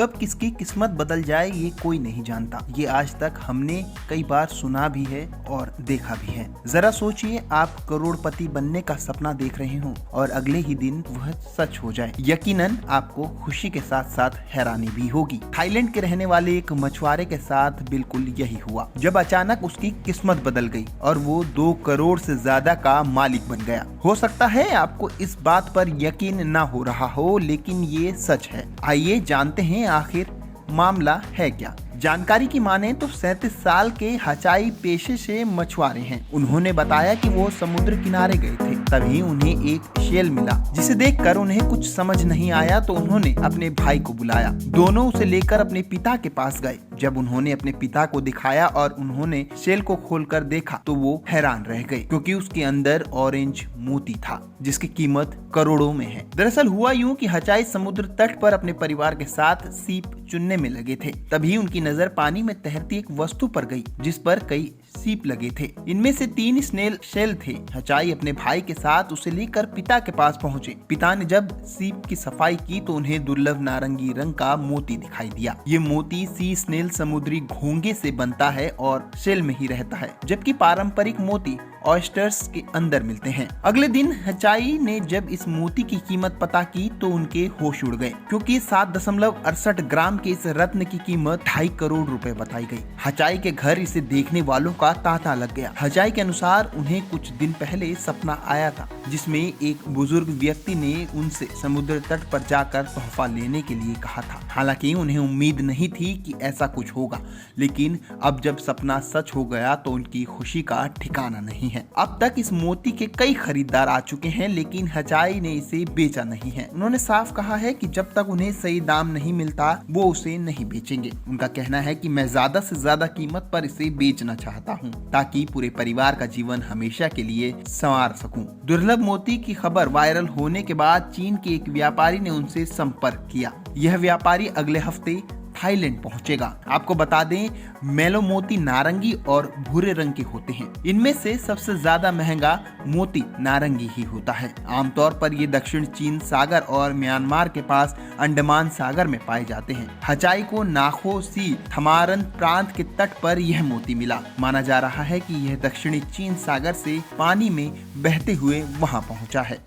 कब किसकी किस्मत बदल जाए ये कोई नहीं जानता। ये आज तक हमने कई बार सुना भी है और देखा भी है। जरा सोचिए, आप करोड़पति बनने का सपना देख रहे हो और अगले ही दिन वह सच हो जाए। यकीनन आपको खुशी के साथ साथ हैरानी भी होगी। थाईलैंड के रहने वाले एक मछुआरे के साथ बिल्कुल यही हुआ, जब अचानक उसकी किस्मत बदल गई और वो 2 करोड़ से ज्यादा का मालिक बन गया। हो सकता है आपको इस बात पर यकीन ना हो रहा हो, लेकिन ये सच है। आइए जानते हैं आखिर मामला है क्या। जानकारी की माने तो 37 साल के हचाई पेशे से मछुआरे हैं। उन्होंने बताया कि वो समुद्र किनारे गए थे, तभी उन्हें एक शेल मिला, जिसे देखकर उन्हें कुछ समझ नहीं आया तो उन्होंने अपने भाई को बुलाया। दोनों उसे लेकर अपने पिता के पास गए। जब उन्होंने अपने पिता को दिखाया और उन्होंने शेल को खोलकर देखा तो वो हैरान रह गए, क्योंकि उसके अंदर ऑरेंज मोती था, जिसकी कीमत करोड़ों में है। दरअसल हुआ यूं कि हचाई समुद्र तट पर अपने परिवार के साथ सीप चुनने में लगे थे। तभी उनकी नजर पानी में तैरती एक वस्तु पर गई, जिस पर कई सीप लगे थे। इनमें से 3 स्नेल शेल थे। हचाई अपने भाई के साथ उसे लेकर पिता के पास पहुंचे। पिता ने जब सीप की सफाई की तो उन्हें दुर्लभ नारंगी रंग का मोती दिखाई दिया। ये मोती सी स्नेल समुद्री घोंगे से बनता है और शेल में ही रहता है, जबकि पारंपरिक मोती ऑयस्टर्स के अंदर मिलते हैं। अगले दिन हचाई ने जब इस मोती की कीमत पता की तो उनके होश उड़ गए, क्योंकि 7.68 ग्राम के इस रत्न की कीमत 2.5 करोड़ रुपए बताई गई। हचाई के घर इसे देखने वालों का तांता लग गया। हचाई के अनुसार उन्हें कुछ दिन पहले सपना आया था, जिसमें एक बुजुर्ग व्यक्ति ने उनसे समुद्र तट पर जाकर तोहफा लेने के लिए कहा था। हालांकि उन्हें उम्मीद नहीं थी कि ऐसा कुछ होगा, लेकिन अब जब सपना सच हो गया तो उनकी खुशी का ठिकाना नहीं है। अब तक इस मोती के कई खरीदार आ चुके हैं, लेकिन हचाई ने इसे बेचा नहीं है। उन्होंने साफ कहा है कि जब तक उन्हें सही दाम नहीं मिलता वो उसे नहीं बेचेंगे। उनका कहना है कि मैं ज्यादा से ज्यादा कीमत पर इसे बेचना चाहता हूं, ताकि पूरे परिवार का जीवन हमेशा के लिए संवार सकूं। दुर्लभ मोती की खबर वायरल होने के बाद चीन के एक व्यापारी ने उनसे संपर्क किया। यह व्यापारी अगले हफ्ते थाईलैंड पहुंचेगा। आपको बता दें, मैलो मोती नारंगी और भूरे रंग के होते हैं। इनमें से सबसे ज्यादा महंगा मोती नारंगी ही होता है। आमतौर पर ये दक्षिण चीन सागर और म्यांमार के पास अंडमान सागर में पाए जाते हैं। हचाई को नाखो सी थमारन प्रांत के तट पर यह मोती मिला। माना जा रहा है कि यह दक्षिणी चीन सागर से पानी में बहते हुए वहां पहुंचा है।